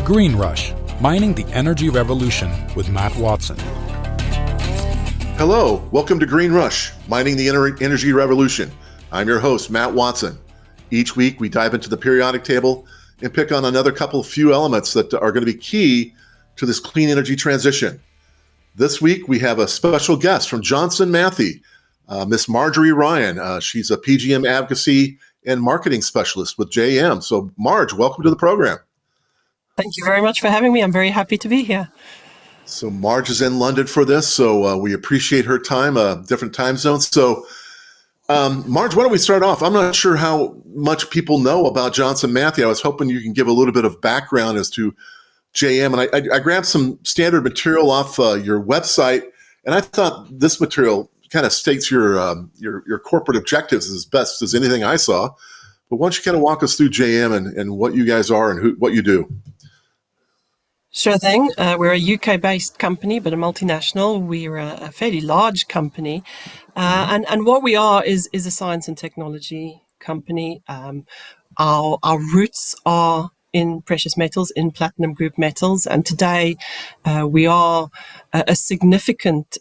Green Rush, Mining the Energy Revolution with Matt Watson. Hello, welcome to Green Rush, Mining the Energy Revolution. I'm your host, Matt Watson. Each week, we dive into the periodic table and pick on another few elements that are going to be key to this clean energy transition. This week, we have a special guest from Johnson Matthey, Miss Margery Ryan. She's a PGM advocacy and marketing specialist with JM. So, Marge, welcome to the program. Thank you very much for having me. I'm very happy to be here. So, Marge is in London for this, so we appreciate her time, different time zones. So, Marge, why don't we start off? I'm not sure how much people know about Johnson Matthey. I was hoping you can give a little bit of background as to JM. And I grabbed some standard material off your website, and I thought this material kind of states your corporate objectives as best as anything I saw. But why don't you kind of walk us through JM and what you guys are and what you do? Sure thing. We're a UK-based company, but a multinational. We're a fairly large company. And what we are is a science and technology company. Our roots are in precious metals, in platinum group metals. And today we are a significant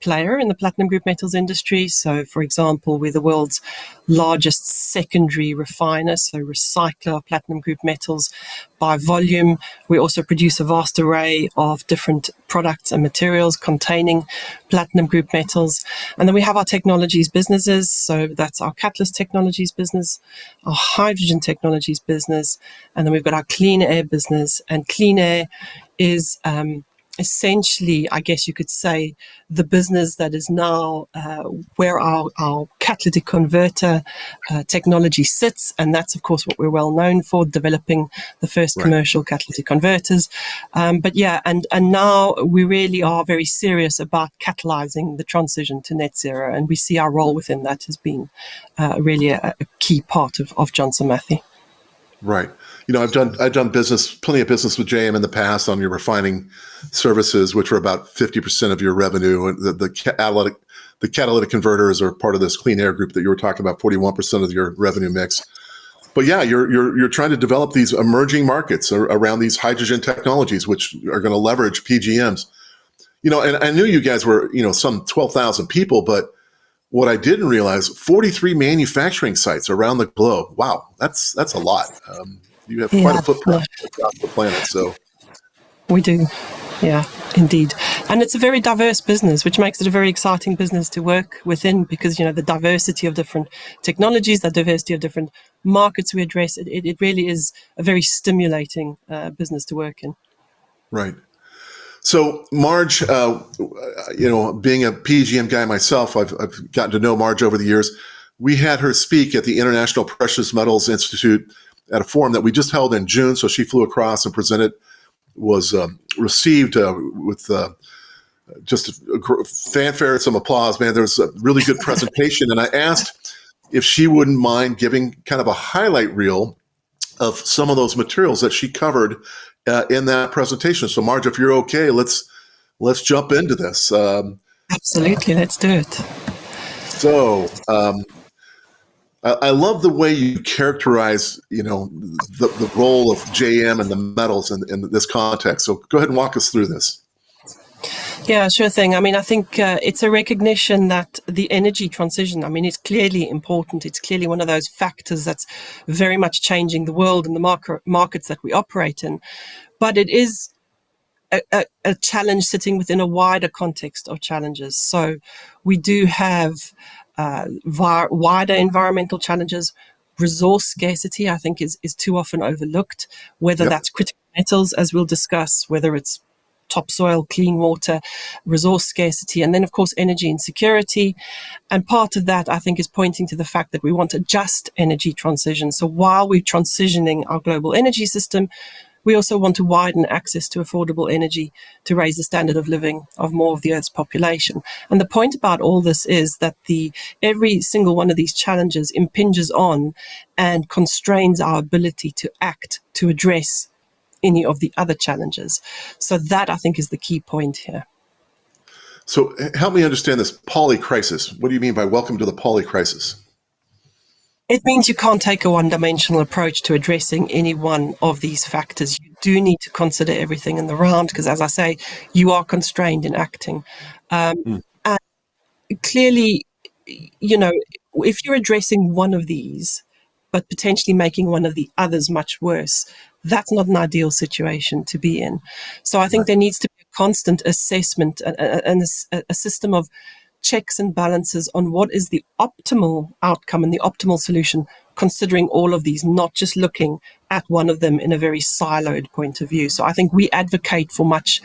player in the platinum group metals industry. So, for example, we're the world's largest secondary refiner, so recycler of platinum group metals by volume. We also produce a vast array of different products and materials containing platinum group metals. And then we have our technologies businesses. So that's our catalyst technologies business, our hydrogen technologies business, and then we've got our clean air business. And clean air is essentially, I guess you could say, the business that is now where our catalytic converter technology sits. And that's, of course, what we're well known for, developing the first commercial catalytic converters. But now we really are very serious about catalyzing the transition to net zero. And we see our role within that as being really a key part of Johnson Matthey. Right. You know, I've done plenty of business with JM in the past on your refining services, which were about 50% of your revenue. And the catalytic converters are part of this clean air group that you were talking about, 41% of your revenue mix. But yeah, you're trying to develop these emerging markets around these hydrogen technologies, which are going to leverage PGMs. You know, and I knew you guys were, some 12,000 people, but what I didn't realize, 43 manufacturing sites around the globe. Wow, that's a lot. You have quite a footprint across the planet. So we do. Yeah, indeed. And it's a very diverse business, which makes it a very exciting business to work within because, the diversity of different technologies, the diversity of different markets we address, it really is a very stimulating business to work in. Right. So, Marge, being a PGM guy myself, I've gotten to know Marge over the years. We had her speak at the International Precious Metals Institute at a forum that we just held in June. So she flew across and presented, was received with just a fanfare and some applause. Man, there was a really good presentation. And I asked if she wouldn't mind giving kind of a highlight reel of some of those materials that she covered in that presentation. So, Marge, if you're okay, let's jump into this. Absolutely, let's do it. So, I love the way you characterize, the role of JM and the metals in this context. So, go ahead and walk us through this. Yeah, sure thing. I mean, I think it's a recognition that the energy transition, it's clearly important. It's clearly one of those factors that's very much changing the world and the markets that we operate in. But it is a challenge sitting within a wider context of challenges. So we do have wider environmental challenges. Resource scarcity, I think, is too often overlooked, whether that's critical metals, as we'll discuss, whether it's topsoil, clean water, resource scarcity, and then, of course, energy insecurity. And part of that, I think, is pointing to the fact that we want a just energy transition. So while we're transitioning our global energy system, we also want to widen access to affordable energy to raise the standard of living of more of the Earth's population. And the point about all this is that every single one of these challenges impinges on and constrains our ability to act, to address any of the other challenges. So that, I think, is the key point here. So help me understand this polycrisis. What do you mean by welcome to the polycrisis? It means you can't take a one-dimensional approach to addressing any one of these factors. You do need to consider everything in the round because, as I say, you are constrained in acting. And clearly, if you're addressing one of these, but potentially making one of the others much worse, that's not an ideal situation to be in. So I think there needs to be a constant assessment and a system of checks and balances on what is the optimal outcome and the optimal solution, considering all of these, not just looking at one of them in a very siloed point of view. So I think we advocate for much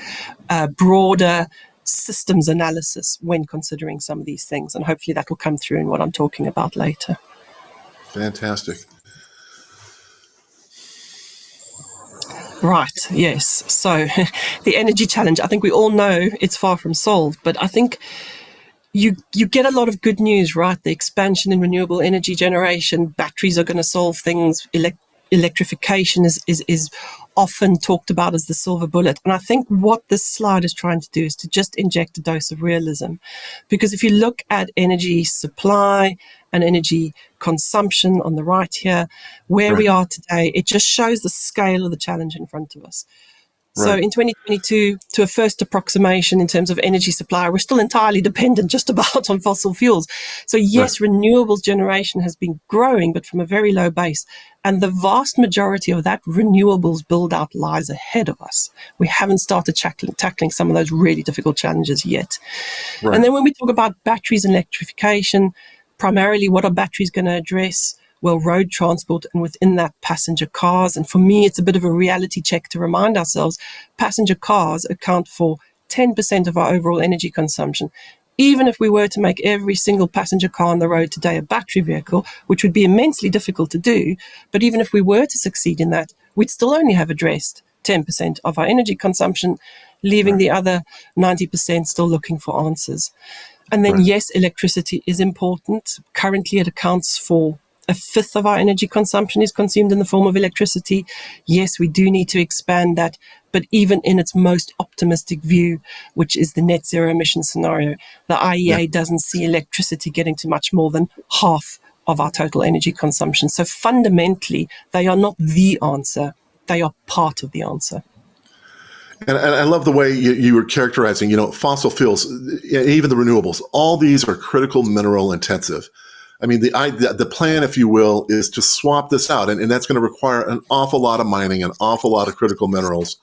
broader systems analysis when considering some of these things, and hopefully that will come through in what I'm talking about later. Fantastic. Right, yes. So the energy challenge, I think we all know it's far from solved, but I think you get a lot of good news, right? The expansion in renewable energy generation, batteries are going to solve things. Electrification is often talked about as the silver bullet. And I think what this slide is trying to do is to just inject a dose of realism. Because if you look at energy supply and energy consumption on the right here, where we are today, it just shows the scale of the challenge in front of us. So in 2022, to a first approximation in terms of energy supply, we're still entirely dependent just about on fossil fuels. So yes, renewables generation has been growing, but from a very low base. And the vast majority of that renewables build out lies ahead of us. We haven't started tackling some of those really difficult challenges yet. And then when we talk about batteries and electrification, primarily what are batteries going to address? Well, road transport, and within that, passenger cars. And for me, it's a bit of a reality check to remind ourselves, passenger cars account for 10% of our overall energy consumption. Even if we were to make every single passenger car on the road today a battery vehicle, which would be immensely difficult to do, but even if we were to succeed in that, we'd still only have addressed 10% of our energy consumption, leaving the other 90% still looking for answers. And then, yes, electricity is important. Currently, it accounts for a fifth of our energy consumption is consumed in the form of electricity. Yes, we do need to expand that, but even in its most optimistic view, which is the net zero emission scenario, the IEA doesn't see electricity getting to much more than half of our total energy consumption. So fundamentally, they are not the answer. They are part of the answer. And I love the way you were characterizing, fossil fuels, even the renewables, all these are critical mineral intensive. I mean, the plan, if you will, is to swap this out, and that's going to require an awful lot of mining, an awful lot of critical minerals,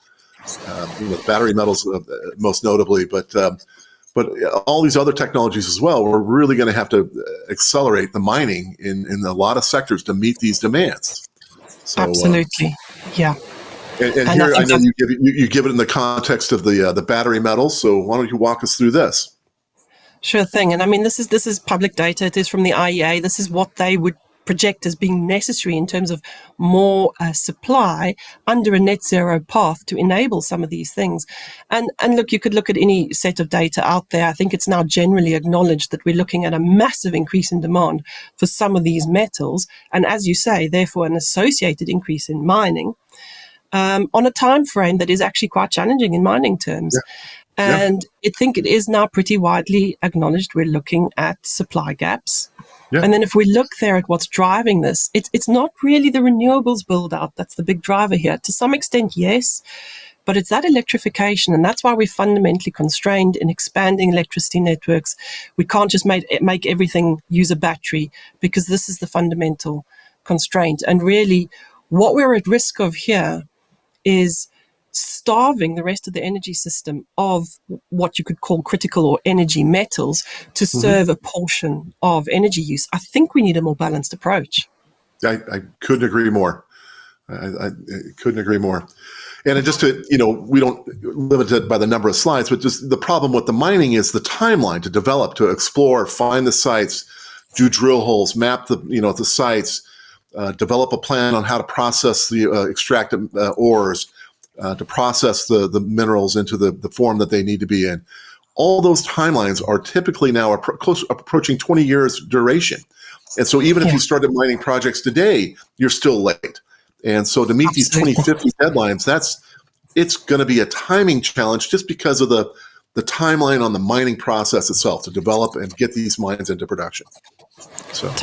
battery metals most notably, but all these other technologies as well. We're really going to have to accelerate the mining in a lot of sectors to meet these demands. So, absolutely, yeah. And here, I know you give it in the context of the battery metals. So why don't you walk us through this? Sure thing. And I mean, this is public data. It is from the IEA. This is what they would project as being necessary in terms of more supply under a net zero path to enable some of these things. And look, you could look at any set of data out there. I think it's now generally acknowledged that we're looking at a massive increase in demand for some of these metals. And as you say, therefore, an associated increase in mining on a time frame that is actually quite challenging in mining terms. Yeah. And I think it is now pretty widely acknowledged we're looking at supply gaps. Yeah. And then if we look there at what's driving this, it's not really the renewables build out that's the big driver here. To some extent, yes, but it's that electrification. And that's why we're fundamentally constrained in expanding electricity networks. We can't just make everything use a battery because this is the fundamental constraint. And really, what we're at risk of here is starving the rest of the energy system of what you could call critical or energy metals to serve a portion of energy use. I think we need a more balanced approach. I couldn't agree more. I couldn't agree more. And just to, we don't limit it by the number of slides, but just the problem with the mining is the timeline to develop, to explore, find the sites, do drill holes, map the sites, develop a plan on how to process the extracted ores, to process the minerals into the form that they need to be in. All those timelines are typically now approaching 20 years duration. And so even if you started mining projects today, you're still late. And so to meet these 2050 deadlines, it's going to be a timing challenge just because of the timeline on the mining process itself to develop and get these mines into production. So I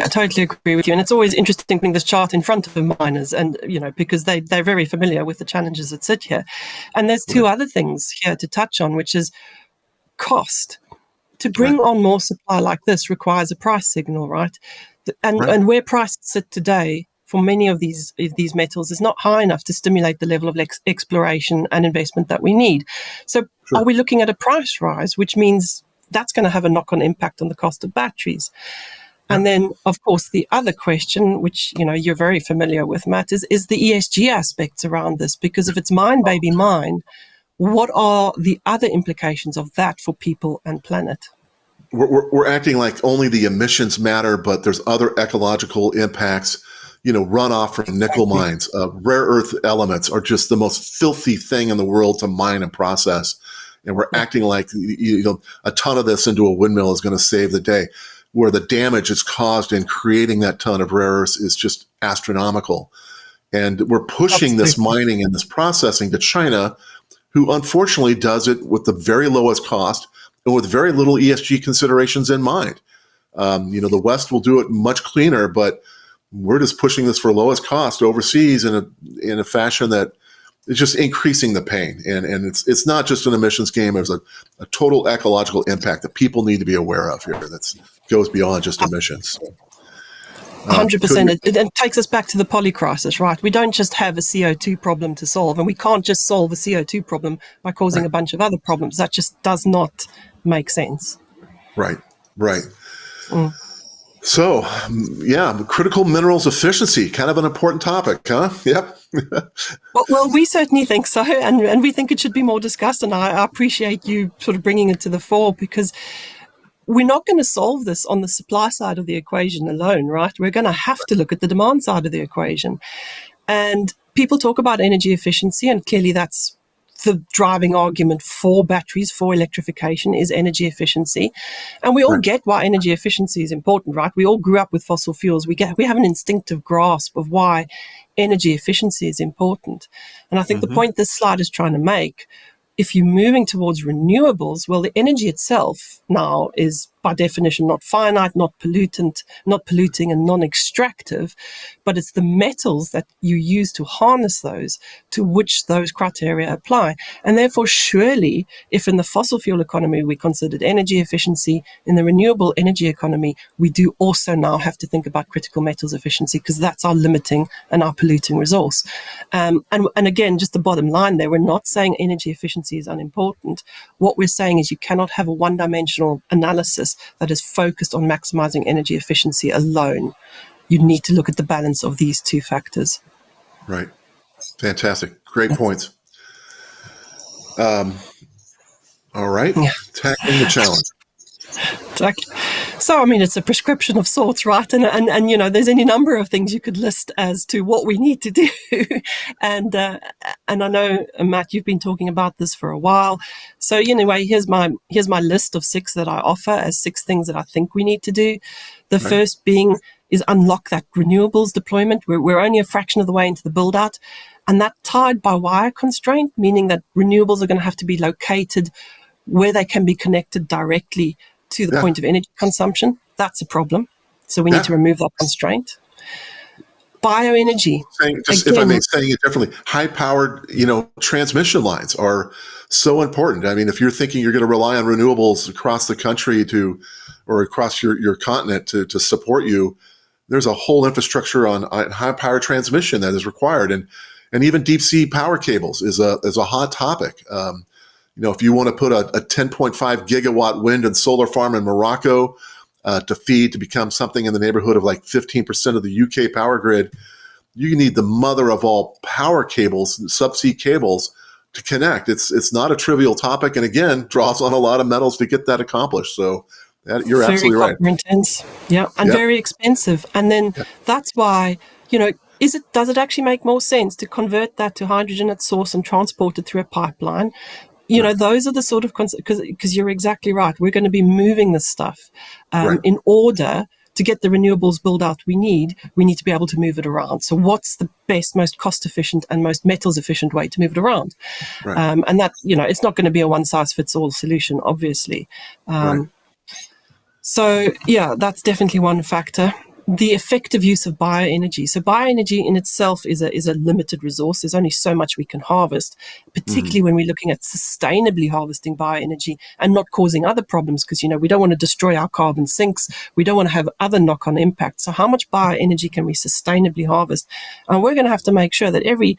totally agree with you. And it's always interesting putting this chart in front of miners, and because they're very familiar with the challenges that sit here. And there's two other things here to touch on, which is cost. To bring on more supply like this requires a price signal, right? And where prices sit today for many of these metals is not high enough to stimulate the level of exploration and investment that we need. So are we looking at a price rise, which means that's going to have a knock-on impact on the cost of batteries? And then, of course, the other question, which you're very familiar with, Matt, is the ESG aspects around this. Because if it's mine, baby, mine, what are the other implications of that for people and planet? We're acting like only the emissions matter, but there's other ecological impacts. Runoff from nickel mines, rare earth elements are just the most filthy thing in the world to mine and process. And we're acting like a ton of this into a windmill is going to save the day, where the damage it's caused in creating that ton of rare earths is just astronomical. And we're pushing this mining and this processing to China, who unfortunately does it with the very lowest cost and with very little ESG considerations in mind. The West will do it much cleaner, but we're just pushing this for lowest cost overseas in a fashion that is just increasing the pain. And it's not just an emissions game. There's a total ecological impact that people need to be aware of here that goes beyond just emissions. 100%. It takes us back to the polycrisis, right? We don't just have a CO2 problem to solve, and we can't just solve a CO2 problem by causing a bunch of other problems. That just does not make sense. Right. So, critical minerals efficiency, kind of an important topic, huh? Yep. well, we certainly think so, and we think it should be more discussed, and I appreciate you sort of bringing it to the fore, because we're not going to solve this on the supply side of the equation alone, right? We're going to have to look at the demand side of the equation. And people talk about energy efficiency, and clearly that's the driving argument for batteries, for electrification, is energy efficiency. And we all get why energy efficiency is important, right? We all grew up with fossil fuels. We have an instinctive grasp of why energy efficiency is important. And I think the point this slide is trying to make, if you're moving towards renewables, well, the energy itself now is by definition not finite, not polluting and non-extractive, but it's the metals that you use to harness those to which those criteria apply. And therefore, surely, if in the fossil fuel economy we considered energy efficiency, in the renewable energy economy, we do also now have to think about critical metals efficiency, because that's our limiting and our polluting resource. And again, just the bottom line there, we're not saying energy efficiency is unimportant. What we're saying is you cannot have a one-dimensional analysis that is focused on maximizing energy efficiency alone. You need to look at the balance of these two factors. Right. Fantastic. Great points. All right. Tackling the challenge. So, I mean, it's a prescription of sorts, right? And there's any number of things you could list as to what we need to do. and I know, Matt, you've been talking about this for a while. So anyway, here's my list of 6 that I offer as 6 things that I think we need to do. The first being is unlock that renewables deployment. We're only a fraction of the way into the build out, and that tied by wire constraint, meaning that renewables are going to have to be located where they can be connected directly to the point of energy consumption. That's a problem. So we need to remove that constraint. Bioenergy. If I may say it differently, high-powered, transmission lines are so important. I mean, if you're thinking you're going to rely on renewables across the country or across your continent to support you, there's a whole infrastructure on high-power transmission that is required, and even deep-sea power cables is a hot topic. If you want to put a 10.5 gigawatt wind and solar farm in Morocco to become something in the neighborhood of like 15% of the UK power grid, you need the mother of all power cables, subsea cables, to connect. It's not a trivial topic, and again, draws on a lot of metals to get that accomplished. So you're absolutely right. Very intense, very expensive. And then that's why, does it actually make more sense to convert that to hydrogen at source and transport it through a pipeline? Those are the sort of because you're exactly right. We're going to be moving this stuff in order to get the renewables build out we need to be able to move it around. So what's the best, most cost efficient and most metals efficient way to move it around? And that, it's not going to be a one size fits all solution, obviously. So, yeah, that's definitely one factor. The effective use of bioenergy. So bioenergy in itself is a limited resource. There's only so much we can harvest, particularly when we're looking at sustainably harvesting bioenergy and not causing other problems, because, we don't want to destroy our carbon sinks. We don't want to have other knock-on impacts. So how much bioenergy can we sustainably harvest? And we're going to have to make sure that every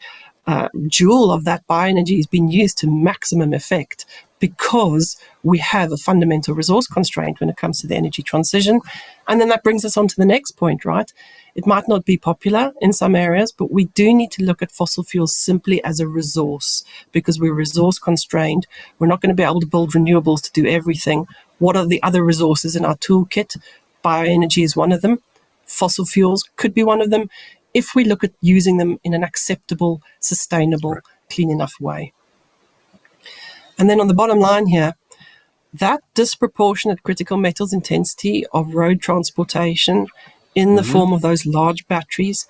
joule of that bioenergy is being used to maximum effect, because we have a fundamental resource constraint when it comes to the energy transition. And then that brings us on to the next point, right? It might not be popular in some areas, but we do need to look at fossil fuels simply as a resource, because we're resource constrained. We're not going to be able to build renewables to do everything. What are the other resources in our toolkit? Bioenergy is one of them. Fossil fuels could be one of them, if we look at using them in an acceptable, sustainable, clean enough way. And then on the bottom line here, that disproportionate critical metals intensity of road transportation in the form of those large batteries,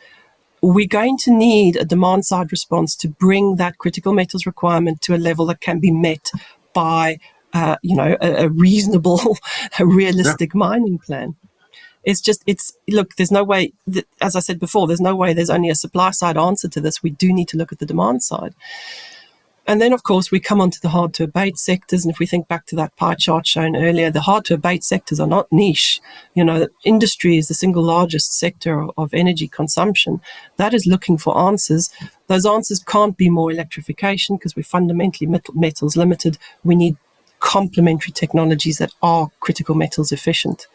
we're going to need a demand side response to bring that critical metals requirement to a level that can be met by a reasonable, realistic mining plan. Look, there's no way, as I said before, there's no way there's only a supply side answer to this. We do need to look at the demand side. And then, of course, we come on to the hard to abate sectors. And if we think back to that pie chart shown earlier, the hard to abate sectors are not niche. Industry is the single largest sector of energy consumption. That is looking for answers. Those answers can't be more electrification, because we're fundamentally metals limited. We need complementary technologies that are critical metals efficient.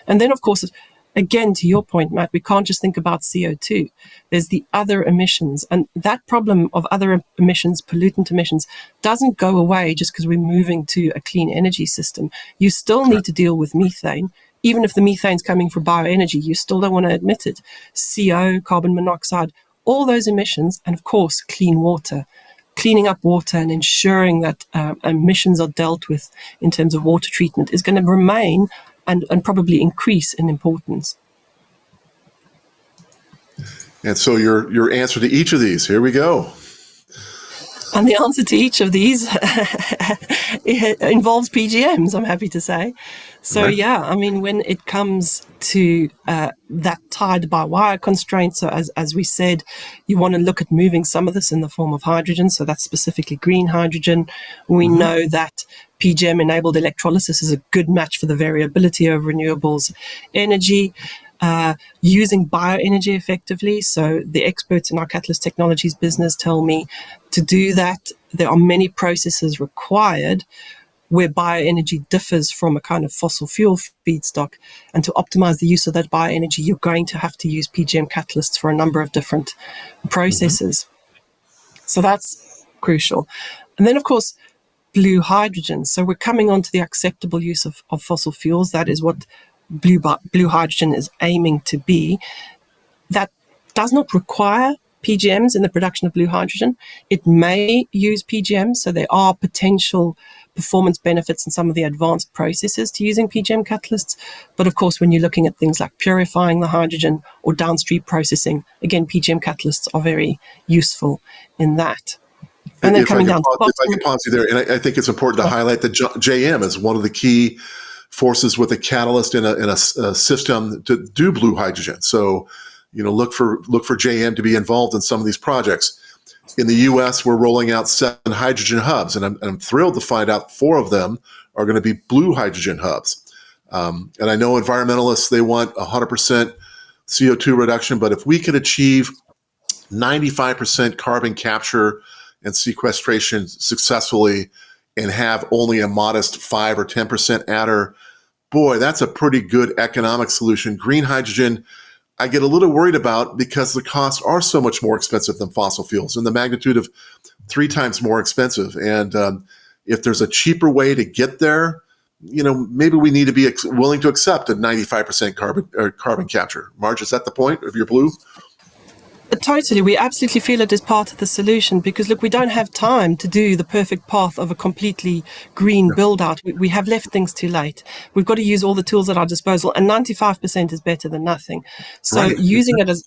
And then, of course, again, to your point, Matt, we can't just think about CO2. There's the other emissions. And that problem of other emissions, pollutant emissions, doesn't go away just because we're moving to a clean energy system. You still need to deal with methane. Even if the methane's coming from bioenergy, you still don't want to admit it. CO, carbon monoxide, all those emissions, and of course, clean water. Cleaning up water and ensuring that emissions are dealt with in terms of water treatment is going to remain and probably increase in importance. And so your answer to each of these, here we go. And the answer to each of these involves PGMs, I'm happy to say. So, when it comes to that tied by wire constraints, so as we said, you want to look at moving some of this in the form of hydrogen. So that's specifically green hydrogen. We know that PGM-enabled electrolysis is a good match for the variability of renewables energy. Using bioenergy effectively. So the experts in our catalyst technologies business tell me to do that, there are many processes required where bioenergy differs from a kind of fossil fuel feedstock. And to optimize the use of that bioenergy, you're going to have to use PGM catalysts for a number of different processes. So that's crucial. And then, of course, blue hydrogen. So we're coming on to the acceptable use of fossil fuels. That is what blue hydrogen is aiming to be. That does not require PGMs in the production of blue hydrogen. It may use PGMs, so there are potential performance benefits in some of the advanced processes to using PGM catalysts. But of course, when you're looking at things like purifying the hydrogen or downstream processing, again, PGM catalysts are very useful in that. And then coming down to if I can pause you there, and I think it's important to highlight that JM is one of the key forces with a catalyst in a system to do blue hydrogen. So, look for JM to be involved in some of these projects. In the U.S., we're rolling out 7 hydrogen hubs, and I'm thrilled to find out 4 of them are going to be blue hydrogen hubs. And I know environmentalists, they want 100% CO2 reduction, but if we could achieve 95% carbon capture and sequestration successfully and have only a modest 5 or 10% adder, boy, that's a pretty good economic solution. Green hydrogen, I get a little worried about because the costs are so much more expensive than fossil fuels, in the magnitude of 3 times more expensive. And if there's a cheaper way to get there, maybe we need to be willing to accept a 95% carbon capture. Marge, is that the point of your blue? Totally. We absolutely feel it as part of the solution because, look, we don't have time to do the perfect path of a completely green build-out. We have left things too late. We've got to use all the tools at our disposal, and 95% is better than nothing. So using it as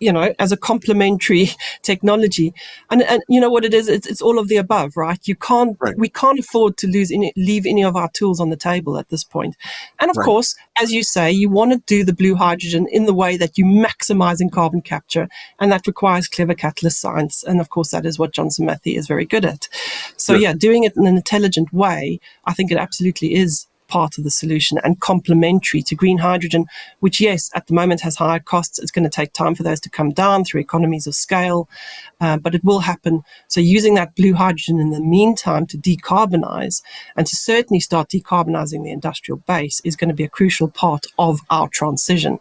as a complementary technology. And you know what it is? It's all of the above, right? We can't afford to leave any of our tools on the table at this point. And of course, as you say, you want to do the blue hydrogen in the way that you maximizing carbon capture, and that requires clever catalyst science. And of course, that is what Johnson Matthey is very good at. So doing it in an intelligent way, I think it absolutely is part of the solution and complementary to green hydrogen, which, yes, at the moment has higher costs. It's going to take time for those to come down through economies of scale, but it will happen. So using that blue hydrogen in the meantime to decarbonize and to certainly start decarbonizing the industrial base is going to be a crucial part of our transition.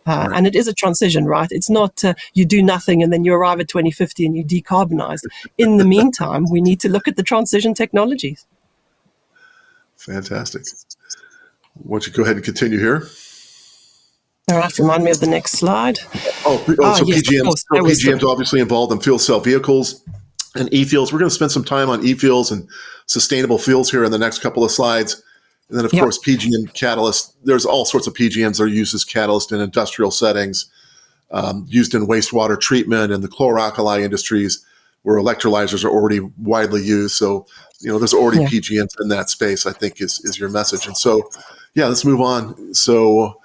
And it is a transition, right? It's not you do nothing and then you arrive at 2050 and you decarbonize. In the meantime, we need to look at the transition technologies. Fantastic. Why don't you go ahead and continue here? All right, remind me of the next slide. So yes, PGMs. PGMs obviously involved in fuel cell vehicles and e-fuels. We're going to spend some time on e-fuels and sustainable fuels here in the next couple of slides. And then, of course, PGM catalysts. There's all sorts of PGMs that are used as catalysts in industrial settings, used in wastewater treatment and the chlor-alkali industries, where electrolyzers are already widely used. So, there's already PGMs in that space, I think is your message. And so, let's move on. So,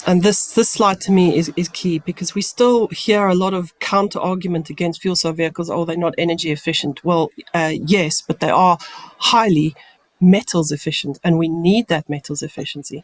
and this slide to me is key, because we still hear a lot of counter argument against fuel cell vehicles. Oh, they're not energy efficient. Well, yes, but they are highly metals efficient, and we need that metals efficiency.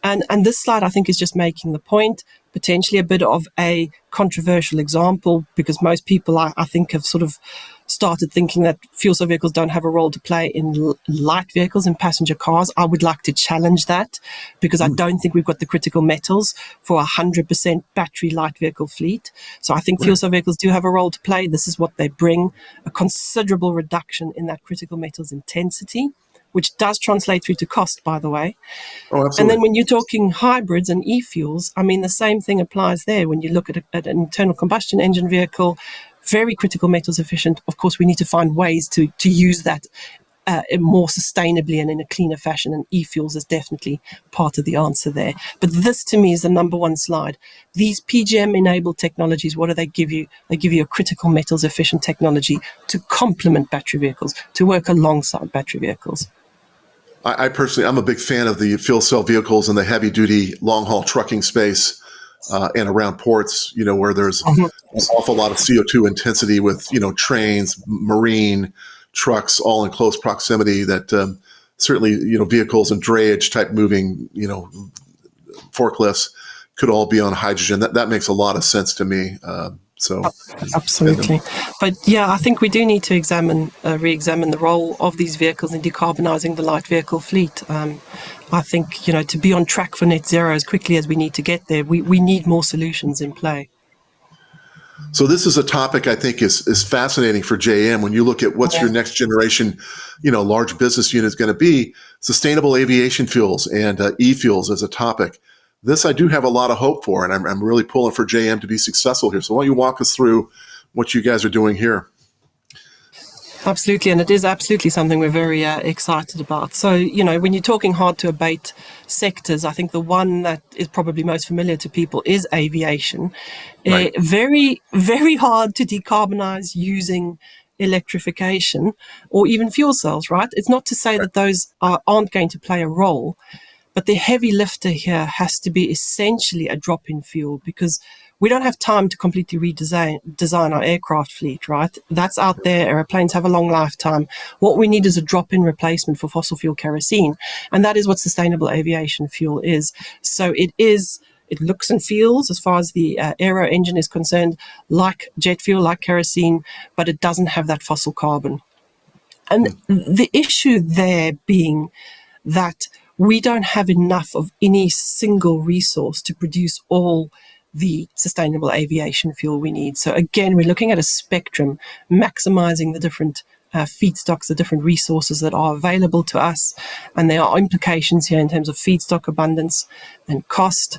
And this slide, I think, is just making the point, potentially a bit of a controversial example, because most people, I think, have sort of started thinking that fuel cell vehicles don't have a role to play in light vehicles and passenger cars. I would like to challenge that, because I don't think we've got the critical metals for 100% battery light vehicle fleet. So I think fuel cell vehicles do have a role to play. This is what they bring, a considerable reduction in that critical metals intensity, which does translate through to cost, by the way. Oh, absolutely. And then when you're talking hybrids and e-fuels, I mean, the same thing applies there. When you look at an internal combustion engine vehicle, very critical metals efficient. Of course, we need to find ways to use that more sustainably and in a cleaner fashion, and e-fuels is definitely part of the answer there. But this, to me, is the number one slide. These PGM-enabled technologies, what do they give you? They give you a critical metals efficient technology to complement battery vehicles, to work alongside battery vehicles. I personally, I'm a big fan of the fuel cell vehicles in the heavy-duty, long-haul trucking space and around ports, where there's an awful lot of CO2 intensity with, trains, marine, trucks, all in close proximity, that certainly, vehicles and drayage type moving, forklifts could all be on hydrogen. That makes a lot of sense to me. Absolutely. But I think we do need to re-examine the role of these vehicles in decarbonising the light vehicle fleet. I think, to be on track for net zero as quickly as we need to get there, we need more solutions in play. So this is a topic I think is fascinating for JM. When you look at what's your next generation, large business unit is going to be, sustainable aviation fuels and e-fuels as a topic. This I do have a lot of hope for, and I'm really pulling for JM to be successful here. So why don't you walk us through what you guys are doing here? Absolutely, and it is absolutely something we're very excited about. So, when you're talking hard to abate sectors, I think the one that is probably most familiar to people is aviation. Right. Very, very hard to decarbonize using electrification or even fuel cells, right? It's not to say that those aren't going to play a role, but the heavy lifter here has to be essentially a drop-in fuel, because we don't have time to completely design our aircraft fleet, right? That's out there. Airplanes have a long lifetime. What we need is a drop-in replacement for fossil fuel kerosene. And that is what sustainable aviation fuel is. So it looks and feels, as far as the aero engine is concerned, like jet fuel, like kerosene, but it doesn't have that fossil carbon. And the issue there being that we don't have enough of any single resource to produce all the sustainable aviation fuel we need. So again, we're looking at a spectrum, maximizing the different feedstocks, the different resources that are available to us. And there are implications here in terms of feedstock abundance and cost.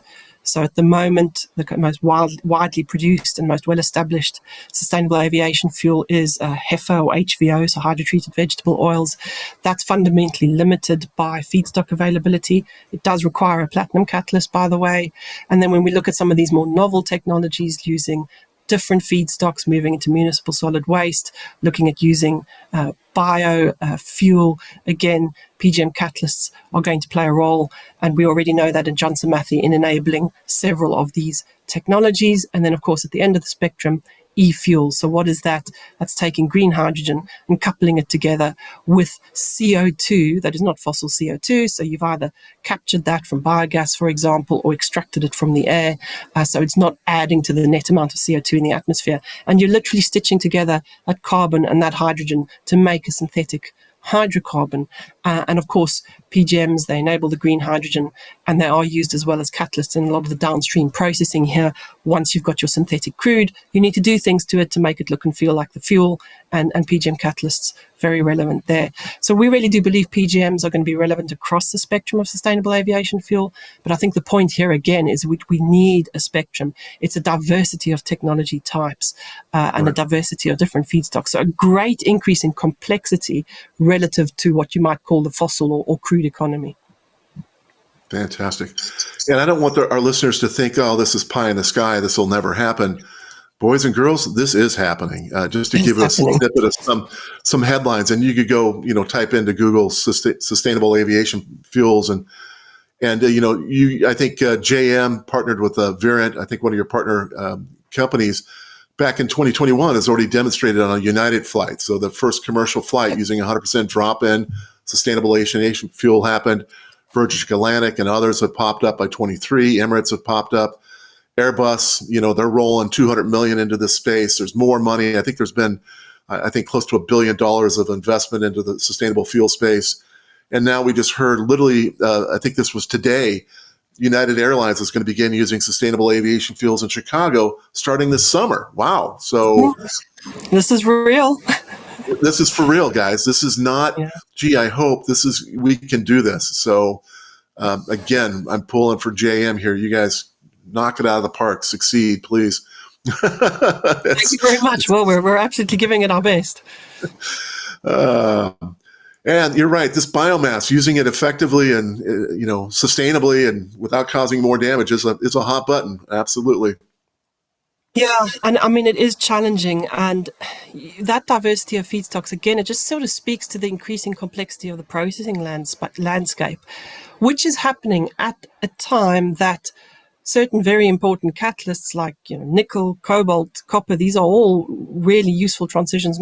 So at the moment, the most widely produced and most well-established sustainable aviation fuel is HEFA or HVO, so hydrotreated vegetable oils. That's fundamentally limited by feedstock availability. It does require a platinum catalyst, by the way. And then when we look at some of these more novel technologies using different feedstocks, moving into municipal solid waste, looking at using fuel. Again, PGM catalysts are going to play a role, and we already know that in Johnson Matthey in enabling several of these technologies. And then, of course, at the end of the spectrum, e-fuels. So what is that? That's taking green hydrogen and coupling it together with CO2 that is not fossil CO2. So you've either captured that from biogas, for example, or extracted it from the air. So it's not adding to the net amount of CO2 in the atmosphere. And you're literally stitching together that carbon and that hydrogen to make a synthetic hydrocarbon. And of course, PGMs, they enable the green hydrogen, and they are used as well as catalysts in a lot of the downstream processing here. Once you've got your synthetic crude, you need to do things to it to make it look and feel like the fuel, and PGM catalysts, very relevant there. So we really do believe PGMs are going to be relevant across the spectrum of sustainable aviation fuel. But I think the point here again is we need a spectrum. It's a diversity of technology types and a diversity of different feedstocks. So a great increase in complexity relative to what you might call the fossil or crude economy. Fantastic. And I don't want our listeners to think, oh, this is pie in the sky, this will never happen. Boys and girls, this is happening. Just to give us a snippet of some headlines, and you could go, type into Google sustainable aviation fuels, and I think JM partnered with Virent, I think one of your partner companies, back in 2021 has already demonstrated on a United flight. So the first commercial flight using 100% drop-in sustainable aviation fuel happened. Virgin Atlantic and others have popped up by 23. Emirates have popped up. Airbus, they're rolling $200 million into this space. There's more money. I think there's been, close to $1 billion of investment into the sustainable fuel space. And now we just heard literally, I think this was today, United Airlines is going to begin using sustainable aviation fuels in Chicago starting this summer. Wow. So this is real. This is for real, guys. This is not, gee, I hope we can do this. So again, I'm pulling for JM here. You guys knock it out of the park, succeed, please. Thank you very much. Well, we're absolutely giving it our best. And you're right. This biomass, using it effectively and sustainably and without causing more damage is a hot button. Absolutely. Yeah, and I mean, it is challenging, and that diversity of feedstocks, again, it just sort of speaks to the increasing complexity of the processing landscape, which is happening at a time that certain very important catalysts like nickel, cobalt, copper, these are all really useful transition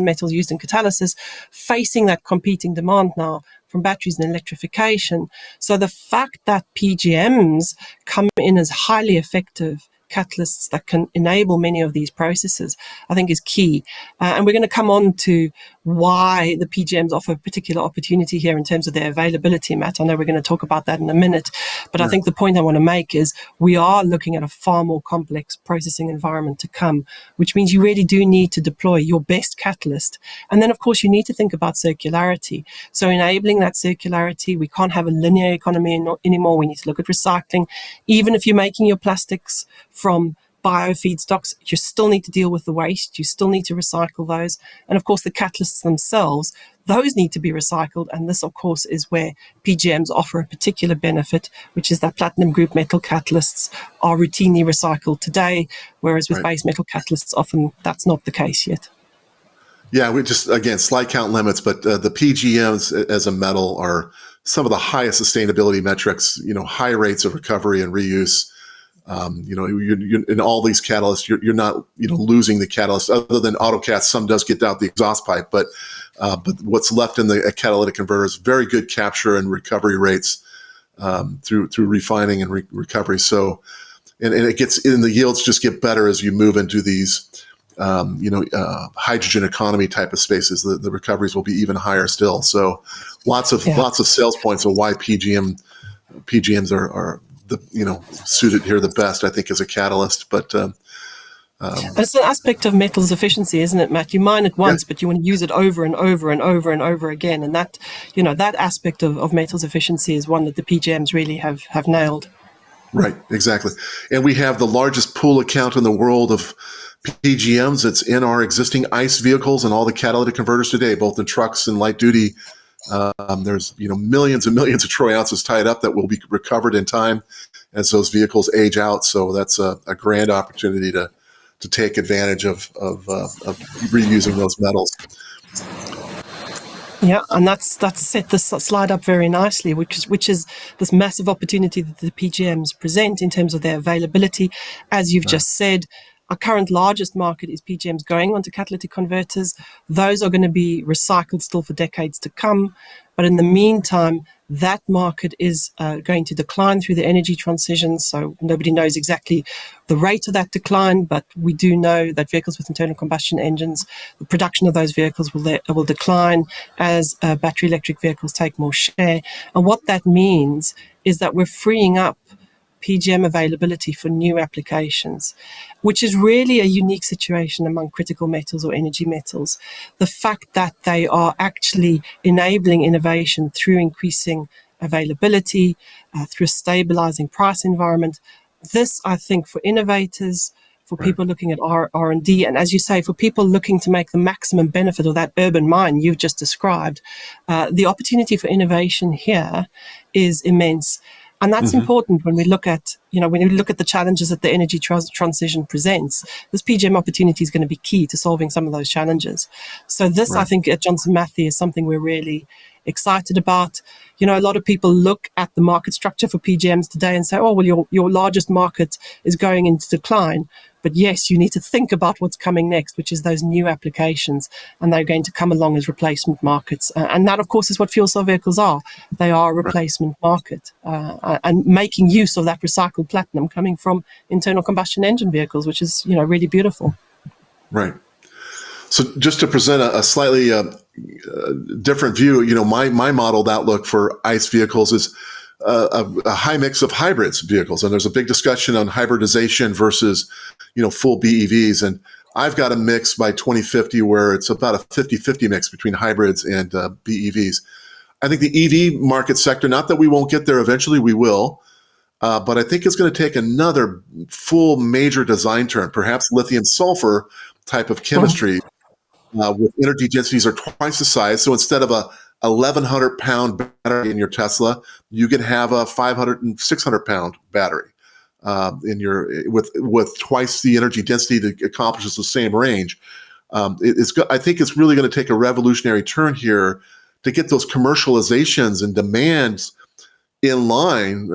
metals used in catalysis, facing that competing demand now from batteries and electrification. So the fact that PGMs come in as highly effective catalysts that can enable many of these processes, I think is key. And we're going to come on to why the PGMs offer a particular opportunity here in terms of their availability, Matt. I know we're going to talk about that in a minute, but I think the point I want to make is we are looking at a far more complex processing environment to come, which means you really do need to deploy your best catalyst. And then, of course, you need to think about circularity. So enabling that circularity, we can't have a linear economy anymore. We need to look at recycling. Even if you're making your plastics from biofeedstocks, you still need to deal with the waste. You still need to recycle those. And of course, the catalysts themselves, those need to be recycled. And this, of course, is where PGMs offer a particular benefit, which is that platinum group metal catalysts are routinely recycled today, whereas with base metal catalysts, often that's not the case yet. Yeah, we just, again, slight count limits, but the PGMs as a metal are some of the highest sustainability metrics, high rates of recovery and reuse. You're in all these catalysts, you're not, losing the catalyst other than autocats. Some does get out the exhaust pipe, but what's left in the catalytic converter is very good capture and recovery rates through refining and recovery. So, and it gets in the yields just get better as you move into these, hydrogen economy type of spaces. The recoveries will be even higher still. So, lots of sales points of why PGMs are suited here the best, I think, as a catalyst. But it's an aspect of metals efficiency, isn't it, Matt? You mine it once, but you want to use it over and over and over and over again. And that, that aspect of metals efficiency is one that the PGMs really have nailed. Right, exactly. And we have the largest pool account in the world of PGMs. It's in our existing ICE vehicles and all the catalytic converters today, both in trucks and light duty. There's millions and millions of troy ounces tied up that will be recovered in time as those vehicles age out. So that's a grand opportunity to take advantage of reusing those metals. Yeah, and that's set the slide up very nicely, which is this massive opportunity that the PGMs present in terms of their availability. As you've just said, our current largest market is PGMs going onto catalytic converters. Those are going to be recycled still for decades to come. But in the meantime, that market is going to decline through the energy transition. So nobody knows exactly the rate of that decline, but we do know that vehicles with internal combustion engines, the production of those vehicles will decline as battery electric vehicles take more share. And what that means is that we're freeing up PGM availability for new applications, which is really a unique situation among critical metals or energy metals. The fact that they are actually enabling innovation through increasing availability, through a stabilizing price environment. This, I think, for innovators, for people looking at R&D, and as you say, for people looking to make the maximum benefit of that urban mine you've just described, the opportunity for innovation here is immense. And that's important when we look at, the challenges that the energy transition presents. This PGM opportunity is going to be key to solving some of those challenges. So this, I think, at Johnson Matthey is something we're really excited about. A lot of people look at the market structure for PGMs today and say, oh, well, your largest market is going into decline. But yes, you need to think about what's coming next, which is those new applications, and they're going to come along as replacement markets. And that, of course, is what fuel cell vehicles are. They are a replacement market, and making use of that recycled platinum coming from internal combustion engine vehicles, which is, really beautiful. Right. So just to present a slightly different view, my modeled outlook for ICE vehicles is a high mix of hybrids vehicles. And there's a big discussion on hybridization versus, full BEVs. And I've got a mix by 2050 where it's about a 50-50 mix between hybrids and BEVs. I think the EV market sector, not that we won't get there eventually, we will, but I think it's going to take another full major design turn, perhaps lithium sulfur type of chemistry with energy densities are twice the size. So instead of a 1,100 pound battery in your Tesla, you can have a 500 and 600 pound battery in your with twice the energy density that accomplishes the same range. I think it's really going to take a revolutionary turn here to get those commercializations and demands in line.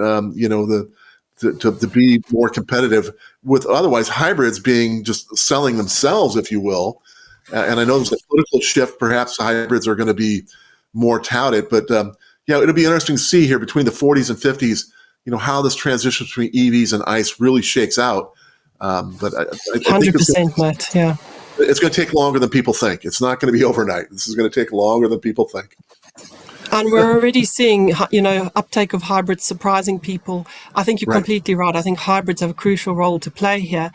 To be more competitive with otherwise hybrids being just selling themselves, if you will. And I know there's a political shift. Perhaps hybrids are going to be more touted, but it'll be interesting to see here between the 40s and 50s, how this transition between EVs and ICE really shakes out. But I think 100%, Matt. Yeah, it's going to take longer than people think. It's not going to be overnight. This is going to take longer than people think. And we're already seeing, uptake of hybrids surprising people. I think you're completely right. I think hybrids have a crucial role to play here.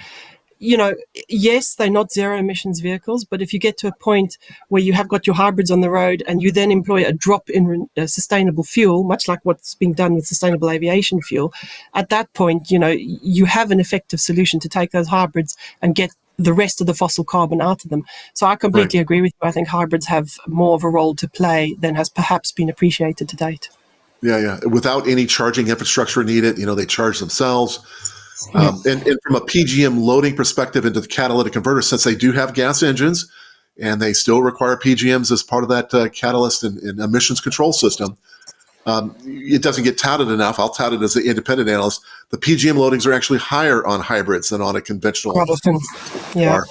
Yes, they're not zero emissions vehicles, but if you get to a point where you have got your hybrids on the road and you then employ a drop in sustainable fuel, much like what's being done with sustainable aviation fuel, at that point, you have an effective solution to take those hybrids and get the rest of the fossil carbon out of them. So I completely agree with you. I think hybrids have more of a role to play than has perhaps been appreciated to date. Yeah. Without any charging infrastructure needed, they charge themselves. And from a PGM loading perspective into the catalytic converter, since they do have gas engines and they still require PGMs as part of that catalyst and emissions control system, it doesn't get touted enough. I'll tout it as an independent analyst. The PGM loadings are actually higher on hybrids than on a conventional car.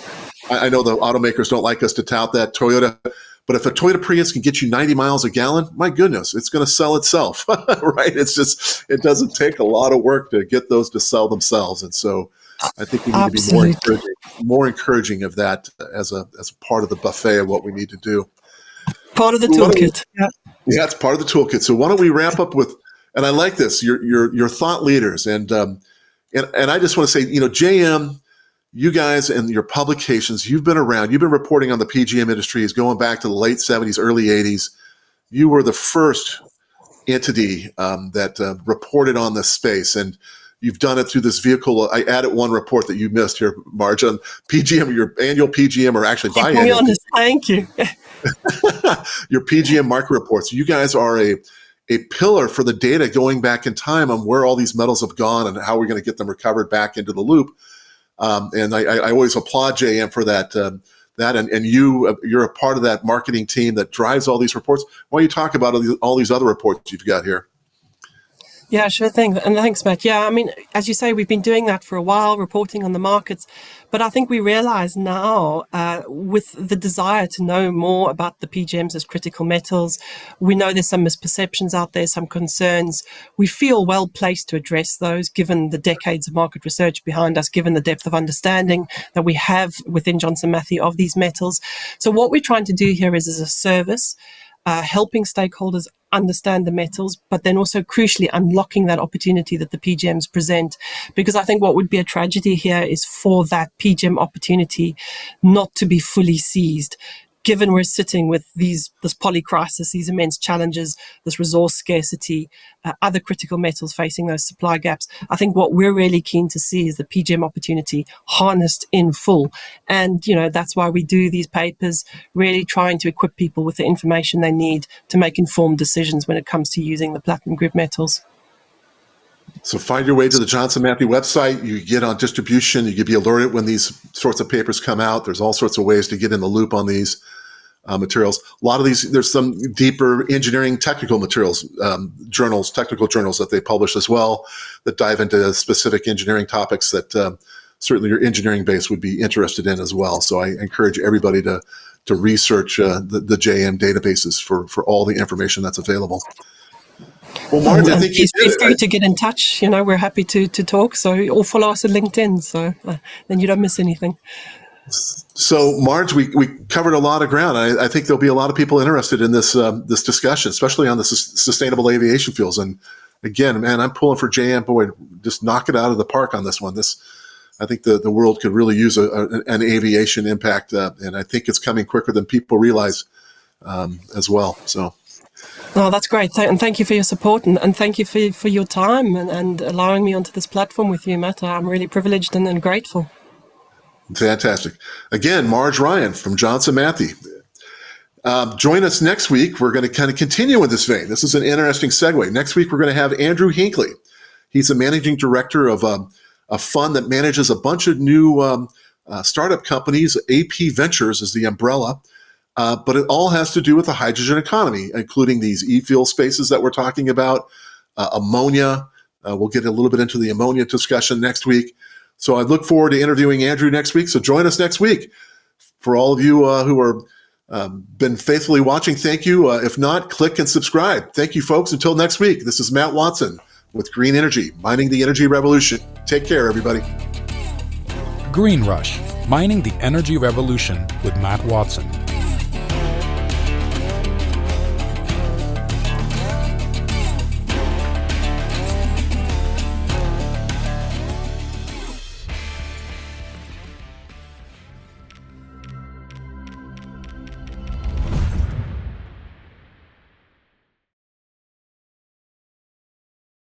I know the automakers don't like us to tout that, Toyota, but if a Toyota Prius can get you 90 miles a gallon, my goodness, it's going to sell itself, right? It doesn't take a lot of work to get those to sell themselves. And so I think we need to be more encouraging of that as a part of the buffet of what we need to do. Part of the toolkit. Yeah, it's part of the toolkit. So why don't we wrap up with, and I like this, your thought leaders. And I just want to say, JM, you guys and your publications, you've been around, you've been reporting on the PGM industries going back to the late 70s, early 80s. You were the first entity that reported on this space. And, you've done it through this vehicle. I added one report that you missed here, Marge, on PGM, your annual PGM, or actually biannual. Thank you. Your PGM market reports. You guys are a pillar for the data going back in time on where all these metals have gone and how we're going to get them recovered back into the loop. And I always applaud JM for that. And you're a part of that marketing team that drives all these reports. Why don't you talk about all these other reports you've got here? Yeah, sure thing. And thanks, Matt. Yeah, I mean, as you say, we've been doing that for a while, reporting on the markets. But I think we realize now, with the desire to know more about the PGMs as critical metals, we know there's some misperceptions out there, some concerns. We feel well placed to address those, given the decades of market research behind us, given the depth of understanding that we have within Johnson Matthey of these metals. So what we're trying to do here is as a service, helping stakeholders understand the metals, but then also crucially unlocking that opportunity that the PGMs present. Because I think what would be a tragedy here is for that PGM opportunity not to be fully seized. Given we're sitting with this polycrisis, these immense challenges, this resource scarcity, other critical metals facing those supply gaps, I think what we're really keen to see is the PGM opportunity harnessed in full. And, that's why we do these papers, really trying to equip people with the information they need to make informed decisions when it comes to using the platinum group metals. So find your way to the Johnson Matthey website. You get on distribution. You can be alerted when these sorts of papers come out. There's all sorts of ways to get in the loop on these materials. A lot of these, there's some deeper engineering technical materials, technical journals that they publish as well that dive into specific engineering topics that certainly your engineering base would be interested in as well. So I encourage everybody to research the JM databases for all the information that's available. Well, Marge, I think feel free to get in touch. We're happy to talk. Or follow us on LinkedIn. So then you don't miss anything. So, Marge, we covered a lot of ground. I think there'll be a lot of people interested in this discussion, especially on the sustainable aviation fuels. And again, man, I'm pulling for JM. Boy, just knock it out of the park on this one. I think the world could really use an aviation impact, and I think it's coming quicker than people realize as well. So. Oh, that's great. And thank you for your support and thank you for your time and allowing me onto this platform with you, Matt. I'm really privileged and grateful. Fantastic. Again, Marge Ryan from Johnson Matthey. Join us next week. We're going to kind of continue in this vein. This is an interesting segue. Next week, we're going to have Andrew Hinckley. He's the managing director of a fund that manages a bunch of new startup companies. AP Ventures is the umbrella. But it all has to do with the hydrogen economy, including these e-fuel spaces that we're talking about, ammonia. We'll get a little bit into the ammonia discussion next week. So I look forward to interviewing Andrew next week. So join us next week. For all of you who are been faithfully watching, thank you. If not, click and subscribe. Thank you, folks. Until next week, this is Matt Watson with Green Energy, mining the energy revolution. Take care, everybody. Green Rush, mining the energy revolution with Matt Watson.